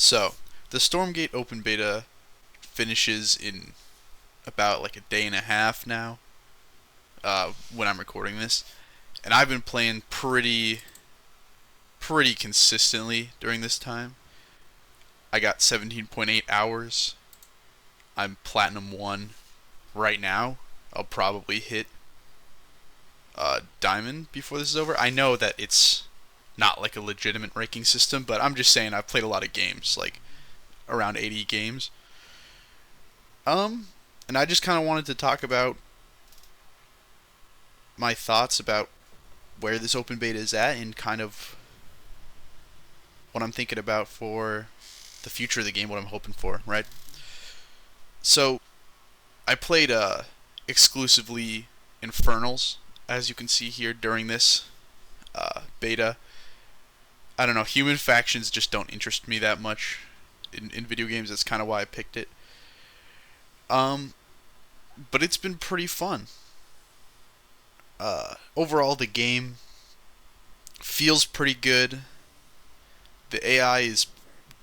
So, the Stormgate open beta finishes in about like a day and a half now, when I'm recording this, and I've been playing pretty consistently during this time. I got 17.8 hours. I'm Platinum 1 right now. I'll probably hit Diamond before this is over. I know that it's not like a legitimate ranking system, but I'm just saying I've played a lot of games, like around 80 games. Um, and I just kind of wanted to talk about my thoughts about where this open beta is at and kind of what I'm thinking about for the future of the game, what I'm hoping for, right? So, I played exclusively Infernals, as you can see here during this beta. I don't know, human factions just don't interest me that much in video games. That's kind of why I picked it. Um, but it's been pretty fun. Overall, the game feels pretty good. The AI is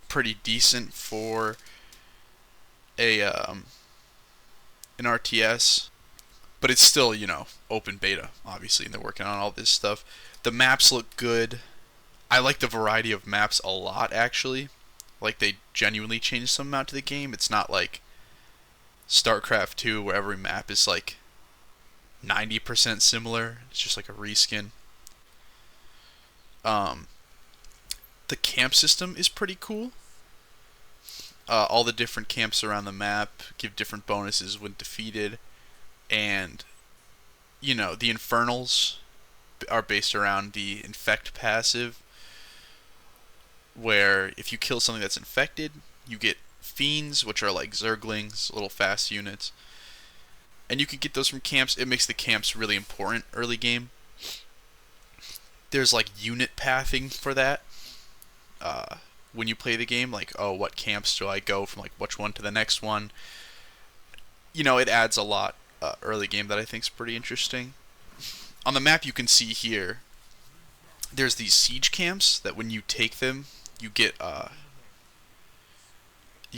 pretty decent for a an RTS, but it's still open beta, obviously, and they're working on all this stuff. The maps look good. I like the variety of maps a lot, actually. Like, they genuinely changed some amount to the game. It's not like StarCraft 2 where every map is like 90% similar. It's just like a reskin. Um, the camp system is pretty cool. All the different camps around the map give different bonuses when defeated, and the Infernals are based around the Infect passive, where if you kill something that's infected, you get Fiends, which are like Zerglings, little fast units, and you can get those from camps. It makes the camps really important early game. There's like unit pathing for that. When you play the game, like, oh, what camps do I go from, like, which one to the next one? It adds a lot early game that I think is pretty interesting. On the map you can see here, there's these siege camps that when you take them, you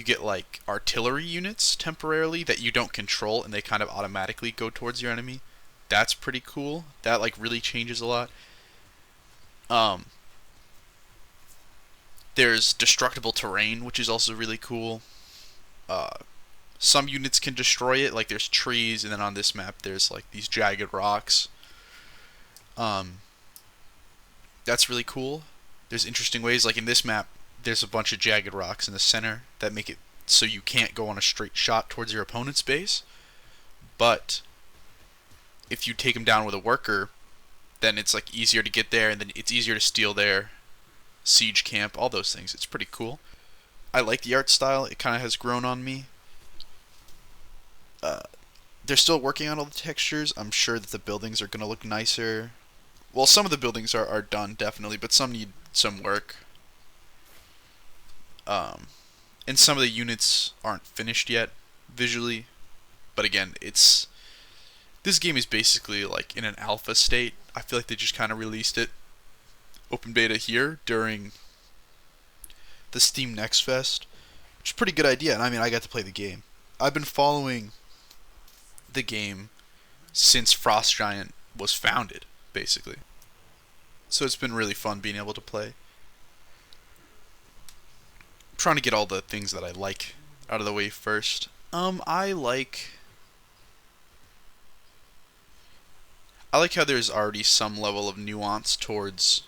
get like artillery units temporarily that you don't control, and they kind of automatically go towards your enemy. That's pretty cool. That like really changes a lot. Um, there's destructible terrain, which is also really cool. Uh, some units can destroy it, like there's trees, and then on this map there's like these jagged rocks. Um, that's really cool. There's interesting ways, like in this map, there's a bunch of jagged rocks in the center that make it so you can't go on a straight shot towards your opponent's base. But if you take them down with a worker, then it's like easier to get there, and then it's easier to steal their siege camp, all those things. It's pretty cool. I like the art style. It kind of has grown on me. Uh, they're still working on all the textures. I'm sure that the buildings are going to look nicer. Well, some of the buildings are done, definitely, but some need some work. And some of the units aren't finished yet, visually. But again, this game is basically like in an alpha state. I feel like they just kind of released it open beta here during the Steam Next Fest, which is a pretty good idea. And I mean, I got to play the game. I've been following the game since Frost Giant was founded, basically. So it's been really fun being able to play. I'm trying to get all the things that I like out of the way first. I like how there's already some level of nuance towards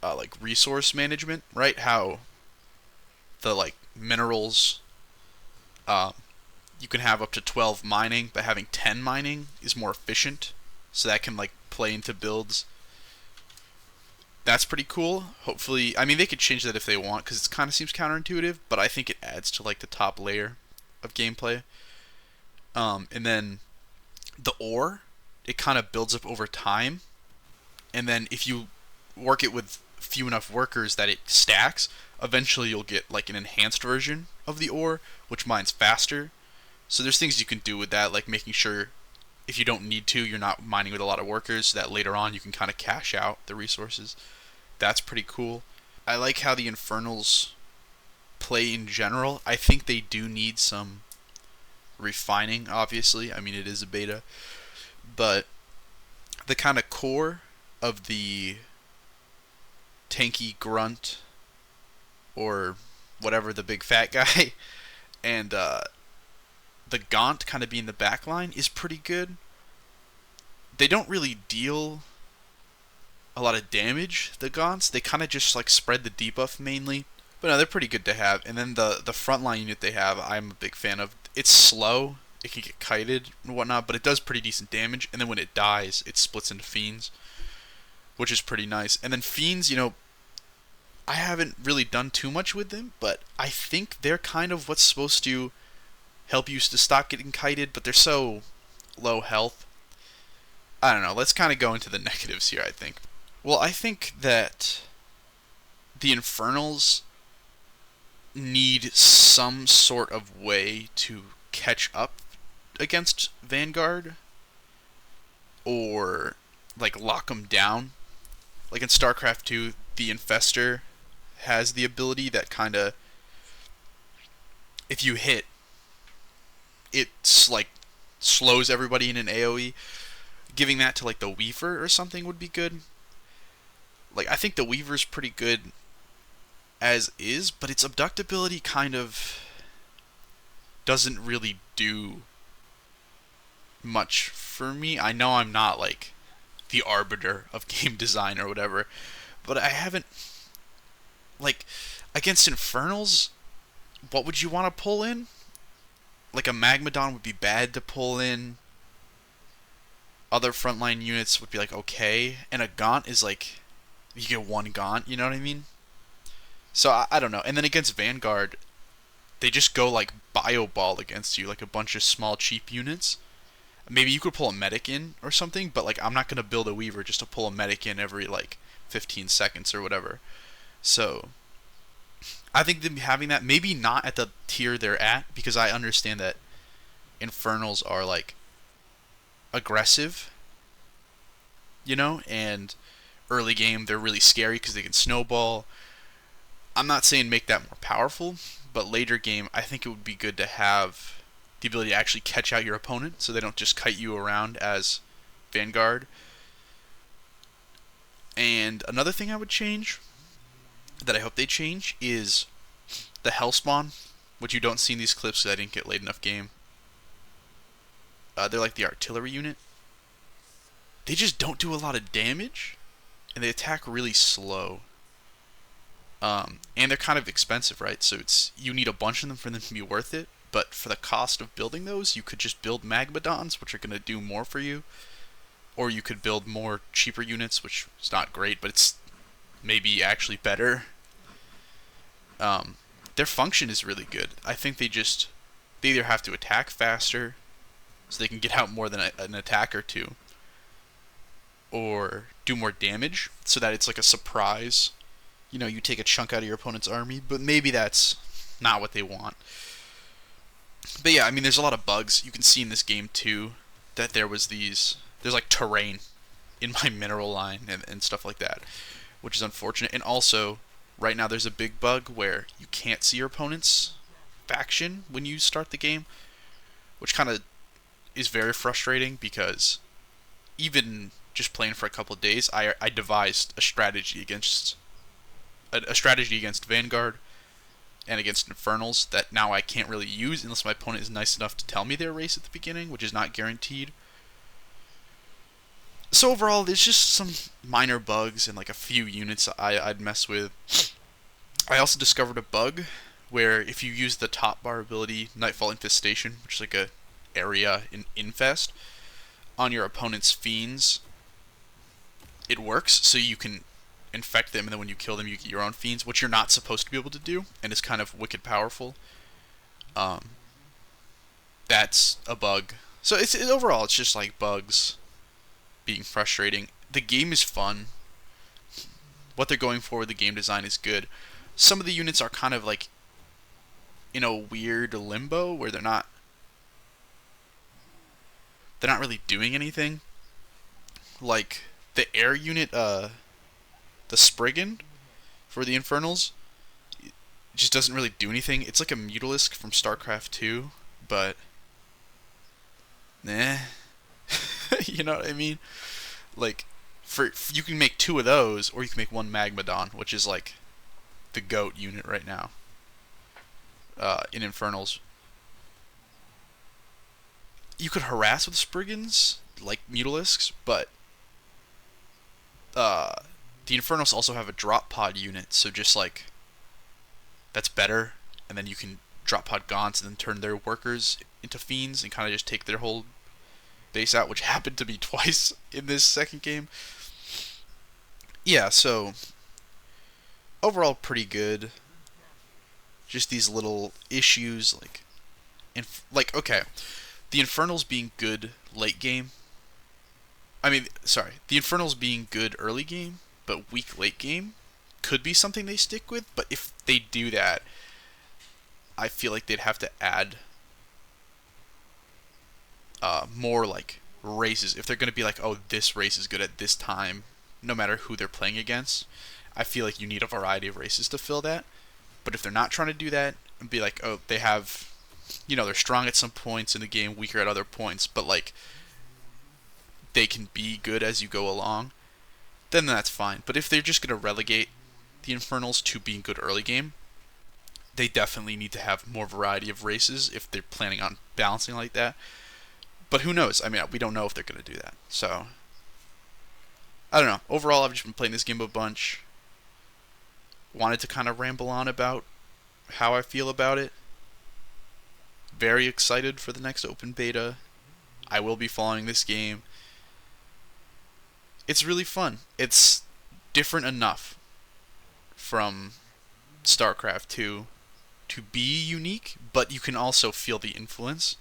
like resource management, right? How the like minerals, um, you can have up to 12 mining, but having 10 mining is more efficient, so that can like play into builds. That's pretty cool. Hopefully, I mean, they could change that if they want, because it kind of seems counterintuitive, but I think it adds to like the top layer of gameplay. And then the ore, it kind of builds up over time, and then if you work it with few enough workers that it stacks, eventually you'll get like an enhanced version of the ore, which mines faster. So there's things you can do with that, like making sure if you don't need to, you're not mining with a lot of workers, so that later on you can kind of cash out the resources. That's pretty cool. I like how the Infernals play in general. I think they do need some refining, obviously. I mean, it is a beta. But the kind of core of the tanky grunt or whatever, the big fat guy, and the Gaunt kind of being the backline is pretty good. They don't really deal a lot of damage, the Gaunts. They kind of just like spread the debuff mainly. But no, they're pretty good to have. And then the frontline unit they have, I'm a big fan of. It's slow. It can get kited and whatnot, but it does pretty decent damage. And then when it dies, it splits into Fiends, which is pretty nice. And then Fiends, I haven't really done too much with them, but I think they're kind of what's supposed to help you to stop getting kited, but they're so low health. I don't know. Let's kind of go into the negatives here, I think. Well, I think that the Infernals need some sort of way to catch up against Vanguard or like lock them down. Like in StarCraft 2, the Infestor has the ability that kind of, if you hit, it's like slows everybody in an AoE. Giving that to like the Weaver or something would be good. Like I think the Weaver's pretty good as is, but its abductability kind of doesn't really do much for me. I know I'm not like the arbiter of game design or whatever, but I haven't, like, against Infernals, what would you want to pull in? Like a Magmadon would be bad to pull in. Other frontline units would be like okay, and a Gaunt is like, you get one Gaunt, you know what I mean? So I don't know. And then against Vanguard, they just go like Bio Ball against you, like a bunch of small cheap units. Maybe you could pull a medic in or something, but like I'm not gonna build a Weaver just to pull a medic in every like 15 seconds or whatever. So I think them having that, maybe not at the tier they're at, because I understand that Infernals are like aggressive, and early game they're really scary because they can snowball. I'm not saying make that more powerful, but later game I think it would be good to have the ability to actually catch out your opponent so they don't just kite you around as Vanguard. And another thing I would change, that I hope they change, is the Hellspawn, which you don't see in these clips because I didn't get late enough game. They're like the artillery unit. They just don't do a lot of damage, and they attack really slow. And they're kind of expensive, right? So you need a bunch of them for them to be worth it. But for the cost of building those, you could just build Magmadons, which are going to do more for you. Or you could build more cheaper units, which is not great, but it's maybe actually better. Their function is really good. I think they either have to attack faster, so they can get out more than an attack or two, or do more damage, so that it's like a surprise. You take a chunk out of your opponent's army, but maybe that's not what they want. But yeah, I mean, there's a lot of bugs. You can see in this game, too, that there's like terrain in my mineral line and stuff like that, which is unfortunate. And also, right now there's a big bug where you can't see your opponent's faction when you start the game, which kind of is very frustrating because even just playing for a couple of days, I devised a strategy against Vanguard and against Infernals that now I can't really use unless my opponent is nice enough to tell me their race at the beginning, which is not guaranteed. So overall, there's just some minor bugs and like a few units I'd mess with. I also discovered a bug where if you use the top bar ability, Nightfall Infestation, which is like a area in Infest, on your opponent's Fiends, it works, so you can infect them, and then when you kill them, you get your own Fiends, which you're not supposed to be able to do, and it's kind of wicked powerful. That's a bug. So overall, it's just like bugs being frustrating. The game is fun. What they're going for with the game design is good. Some of the units are kind of like in a weird limbo where they're not really doing anything. Like the air unit, the Spriggan, for the Infernals. It just doesn't really do anything. It's like a Mutalisk from StarCraft 2, but nah. You know what I mean? Like, for you can make two of those, or you can make one Magmadon, which is like the GOAT unit right now in Infernals. You could harass with Spriggans, like Mutalisks, but uh, the Infernals also have a drop pod unit, so just like that's better. And then you can drop pod Gaunts and then turn their workers into fiends and kind of just take their whole base out, which happened to me twice in this second game. Yeah, so overall pretty good. Just these little issues, like okay, the Infernals being good late game. I mean, sorry, the Infernals being good early game, but weak late game could be something they stick with. But if they do that, I feel like they'd have to add more like races. If they're going to be like, oh, this race is good at this time, no matter who they're playing against, I feel like you need a variety of races to fill that. But if they're not trying to do that and be like, oh, they have, they're strong at some points in the game, weaker at other points, but like they can be good as you go along, then that's fine. But if they're just going to relegate the Infernals to being good early game, they definitely need to have more variety of races if they're planning on balancing like that. But who knows? I mean, we don't know if they're going to do that. So, I don't know. Overall, I've just been playing this game a bunch. Wanted to kind of ramble on about how I feel about it. Very excited for the next open beta. I will be following this game. It's really fun. It's different enough from StarCraft 2 to be unique, but you can also feel the influence.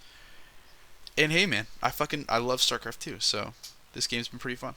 And hey man, I love StarCraft 2, so this game's been pretty fun.